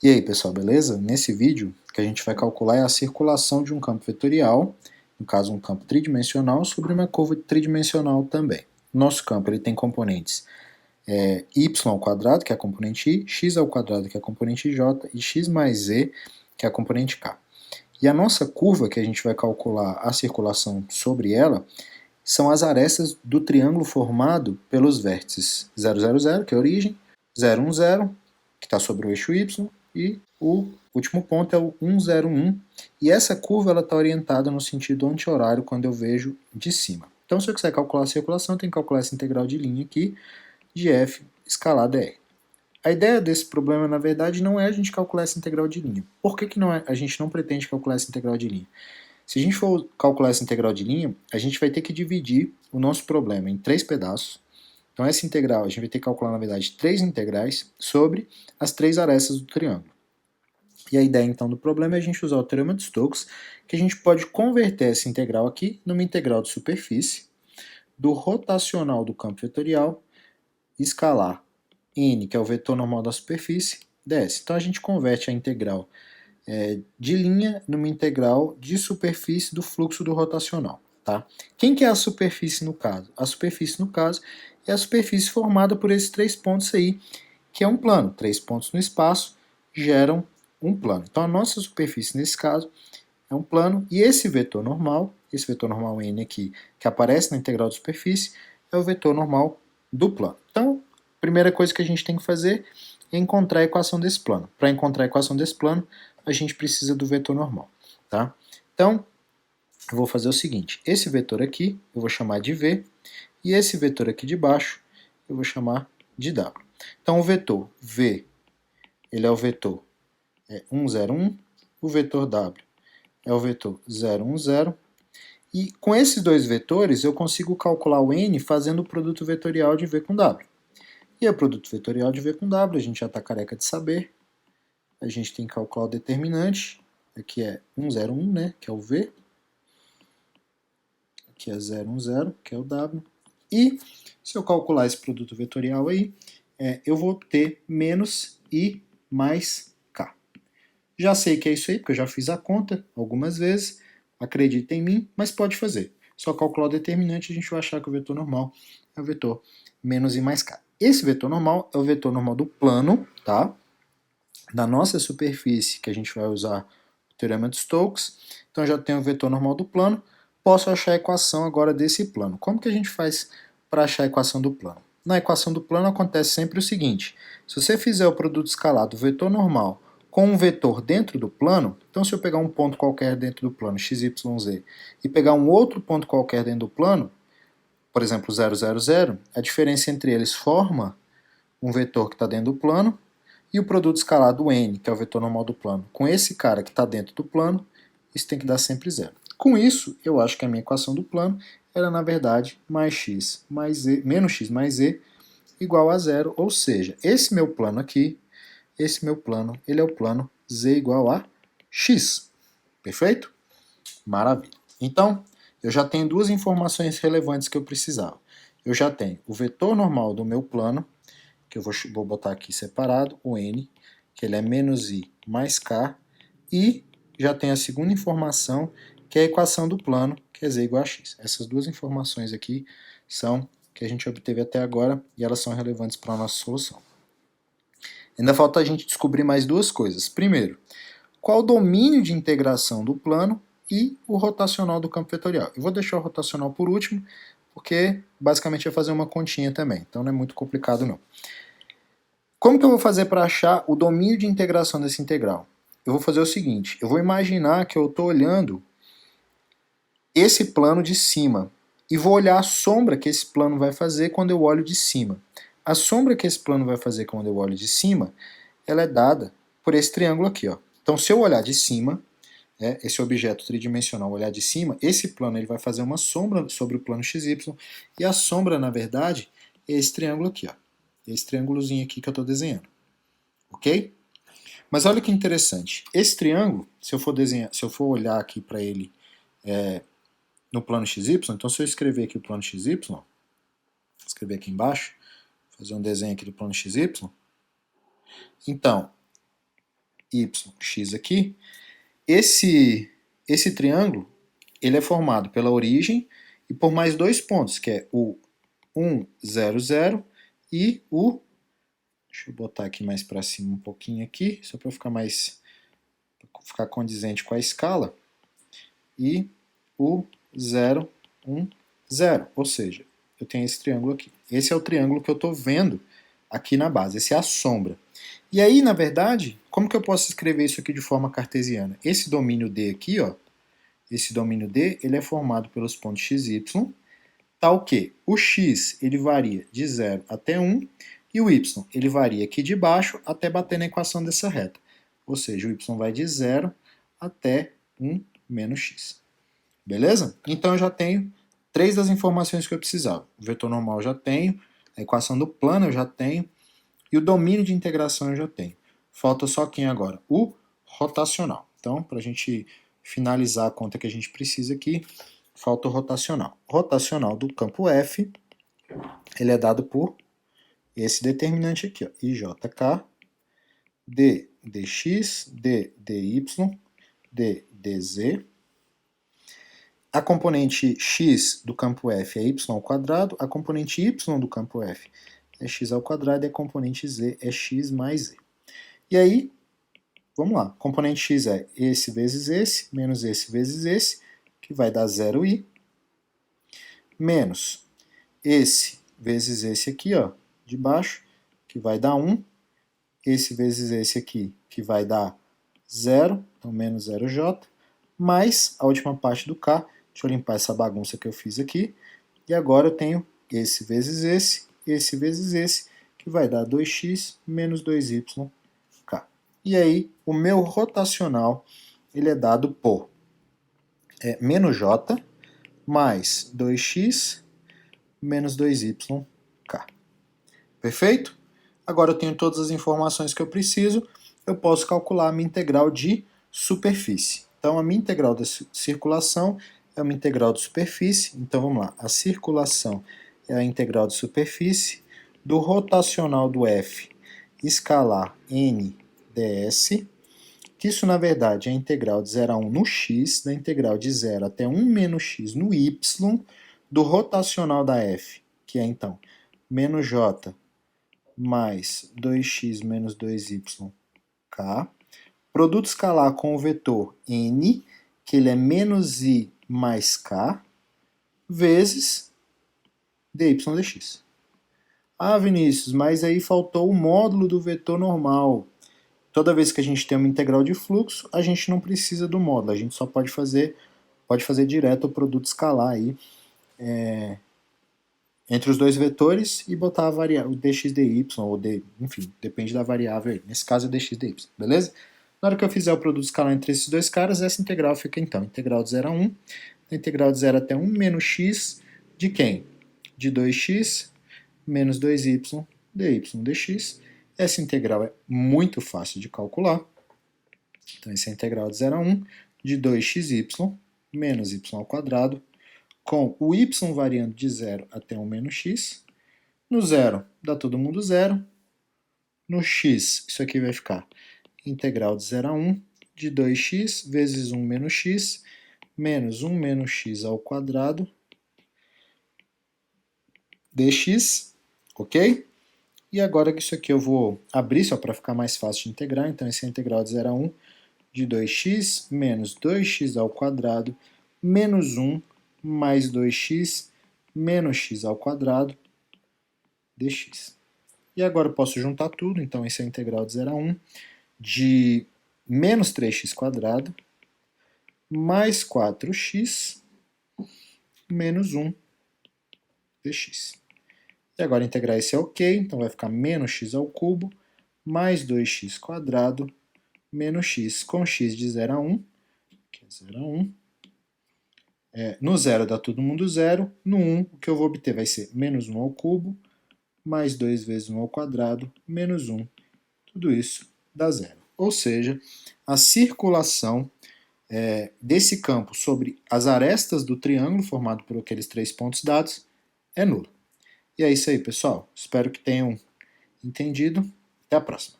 E aí pessoal, beleza? Nesse vídeo, o que a gente vai calcular é a circulação de um campo vetorial, no caso um campo tridimensional, sobre uma curva tridimensional também. Nosso campo ele tem componentes y ao quadrado, que é a componente i, x ao quadrado, que é a componente j, e x mais z, que é a componente k. E a nossa curva, que a gente vai calcular a circulação sobre ela, são as arestas do triângulo formado pelos vértices 0, 0, 0, que é a origem, 0, 1, 0, que está sobre o eixo y, e o último ponto é o 1, 0, 1, e essa curva está orientada no sentido anti-horário quando eu vejo de cima. Então, se eu quiser calcular a circulação, eu tenho que calcular essa integral de linha aqui, de f escalada r. A ideia desse problema, na verdade, não é a gente calcular essa integral de linha. Por que a gente não pretende calcular essa integral de linha? Se a gente for calcular essa integral de linha, a gente vai ter que dividir o nosso problema em 3 pedaços. Então essa integral, a gente vai ter que calcular, na verdade, 3 integrais sobre as 3 arestas do triângulo. E a ideia, então, do problema é a gente usar o teorema de Stokes, que a gente pode converter essa integral aqui numa integral de superfície do rotacional do campo vetorial escalar n, que é o vetor normal da superfície, ds. Então a gente converte a integral de linha numa integral de superfície do fluxo do rotacional. Tá? Quem que é a superfície no caso? A superfície no caso é a superfície formada por esses 3 pontos aí, que é um plano. 3 pontos no espaço geram um plano. Então a nossa superfície nesse caso é um plano, e esse vetor normal n aqui, que aparece na integral de superfície, é o vetor normal do plano. Então, a primeira coisa que a gente tem que fazer é encontrar a equação desse plano. Para encontrar a equação desse plano, a gente precisa do vetor normal. Tá? Então, eu vou fazer o seguinte, esse vetor aqui eu vou chamar de v, e esse vetor aqui de baixo eu vou chamar de w. Então o vetor v, ele é o vetor 1, 0, 1, o vetor w é o vetor 0, 1, 0, e com esses dois vetores eu consigo calcular o n fazendo o produto vetorial de v com w. E o produto vetorial de v com w, a gente já está careca de saber, a gente tem que calcular o determinante, aqui é 1, 0, 1, né, que é o v, aqui é 0, 1, 0, que é o w, e se eu calcular esse produto vetorial aí, eu vou ter menos i mais k. Já sei que é isso aí, porque eu já fiz a conta algumas vezes, acredita em mim, mas pode fazer. Só calcular o determinante, a gente vai achar que o vetor normal é o vetor menos i mais k. Esse vetor normal é o vetor normal do plano, tá? Da nossa superfície, que a gente vai usar o teorema de Stokes. Então eu já tenho o vetor normal do plano, posso achar a equação agora desse plano. Como que a gente faz para achar a equação do plano? Na equação do plano acontece sempre o seguinte, se você fizer o produto escalar do vetor normal com um vetor dentro do plano, então se eu pegar um ponto qualquer dentro do plano, x, y, z, e pegar um outro ponto qualquer dentro do plano, por exemplo, 0, 0, 0, a diferença entre eles forma um vetor que está dentro do plano, e o produto escalar do n, que é o vetor normal do plano, com esse cara que está dentro do plano, isso tem que dar sempre zero. Com isso, eu acho que a minha equação do plano era, na verdade, mais x mais z, menos x mais z igual a zero, ou seja, esse meu plano aqui, ele é o plano z igual a x. Perfeito? Maravilha. Então, eu já tenho duas informações relevantes que eu precisava. Eu já tenho o vetor normal do meu plano, que eu vou botar aqui separado, o n, que ele é menos i mais k, e já tenho a segunda informação, que é a equação do plano, que é z igual a x. Essas duas informações aqui são que a gente obteve até agora, e elas são relevantes para a nossa solução. Ainda falta a gente descobrir mais duas coisas. Primeiro, qual o domínio de integração do plano e o rotacional do campo vetorial. Eu vou deixar o rotacional por último, porque basicamente é fazer uma continha também, então não é muito complicado não. Como que eu vou fazer para achar o domínio de integração dessa integral? Eu vou fazer o seguinte, eu vou imaginar que eu estou olhando esse plano de cima e vou olhar a sombra que esse plano vai fazer quando eu olho de cima. A sombra que esse plano vai fazer quando eu olho de cima, ela é dada por esse triângulo aqui, ó. Então se eu olhar de cima, esse objeto tridimensional olhar de cima, esse plano ele vai fazer uma sombra sobre o plano XY, e a sombra, na verdade, é esse triângulo aqui, ó. Esse triângulozinho aqui que eu estou desenhando. Ok? Mas olha que interessante. Esse triângulo, se eu for desenhar, se eu for olhar aqui para ele no plano XY, então se eu escrever aqui o plano XY, escrever aqui embaixo, fazer um desenho aqui do plano XY, então, x aqui, esse triângulo ele é formado pela origem e por mais dois pontos, que é o 1, 0, 0 e o... Deixa eu botar aqui mais para cima um pouquinho aqui, só para ficar condizente com a escala. E o 0, 1, 0. Ou seja, eu tenho esse triângulo aqui. Esse é o triângulo que eu estou vendo aqui na base. Esse é a sombra. E aí, na verdade, como que eu posso escrever isso aqui de forma cartesiana? Esse domínio D aqui, ó, esse domínio D, ele é formado pelos pontos x e y, tal que o x ele varia de 0 até 1 e o y ele varia aqui de baixo até bater na equação dessa reta. Ou seja, o y vai de 0 até 1 menos x. Beleza? Então eu já tenho 3 das informações que eu precisava. O vetor normal eu já tenho, a equação do plano eu já tenho, e o domínio de integração eu já tenho. Falta só quem agora? O rotacional. Então, para a gente finalizar a conta que a gente precisa aqui, falta o rotacional. O rotacional do campo F, ele é dado por esse determinante aqui, ó, IJK, D dx, D dy, D dz. A componente x do campo F é y ao quadrado, a componente y do campo F é x ao quadrado e a componente z é x mais z. E aí, vamos lá, componente x é esse vezes esse, menos esse vezes esse, que vai dar 0i, menos esse vezes esse aqui, ó, de baixo, que vai dar 1, esse vezes esse aqui, que vai dar 0, então menos 0j, mais a última parte do k, deixa eu limpar essa bagunça que eu fiz aqui, e agora eu tenho esse vezes esse vezes esse, que vai dar 2x menos 2yk. E aí, o meu rotacional, ele é dado por menos j mais 2x menos 2yk. Perfeito? Agora eu tenho todas as informações que eu preciso, eu posso calcular a minha integral de superfície. Então, a minha integral da circulação é uma integral de superfície. Então, vamos lá. A circulação é a integral de superfície do rotacional do F escalar n ds, que isso, na verdade, é a integral de 0 a 1 no x, da integral de 0 até 1 menos x no y, do rotacional da F, que é, então, menos j mais 2x menos 2yk, produto escalar com o vetor n, que ele é menos i mais k, vezes dy dx. Ah, Vinícius, mas aí faltou o módulo do vetor normal. Toda vez que a gente tem uma integral de fluxo, a gente não precisa do módulo, a gente só pode fazer direto o produto escalar aí, entre os dois vetores e botar a variável, o dx dy, ou enfim, depende da variável aí. Nesse caso é dx dy, beleza? Na hora que eu fizer o produto escalar entre esses dois caras, essa integral fica então, integral de 0 a 1, integral de 0 até 1 menos x de quem? De 2x menos 2y dy dx. Essa integral é muito fácil de calcular. Então, essa é a integral de 0 a 1 de 2xy menos y ao quadrado, com o y variando de 0 até 1 menos x. No 0 dá todo mundo 0. No x, isso aqui vai ficar integral de 0 a 1 de 2x vezes 1 menos x, menos 1 menos x ao quadrado dx, ok? E agora que isso aqui eu vou abrir só para ficar mais fácil de integrar, então esse é a integral de 0 a 1 de 2x menos 2x ao quadrado menos 1 mais 2x menos x ao quadrado dx. E agora eu posso juntar tudo, então esse é a integral de 0 a 1 de menos 3x quadrado mais 4x menos 1 dx. E agora integrar esse é ok, então vai ficar menos x ao cubo mais 2x quadrado menos x com x de 0 a 1, que é 0 a 1. No 0 dá todo mundo 0, no 1 o que eu vou obter vai ser menos 1 ao cubo mais 2 vezes 1 ao quadrado menos 1. Tudo isso dá 0. Ou seja, a circulação desse campo sobre as arestas do triângulo formado por aqueles 3 pontos dados é nula. E é isso aí, pessoal. Espero que tenham entendido. Até a próxima.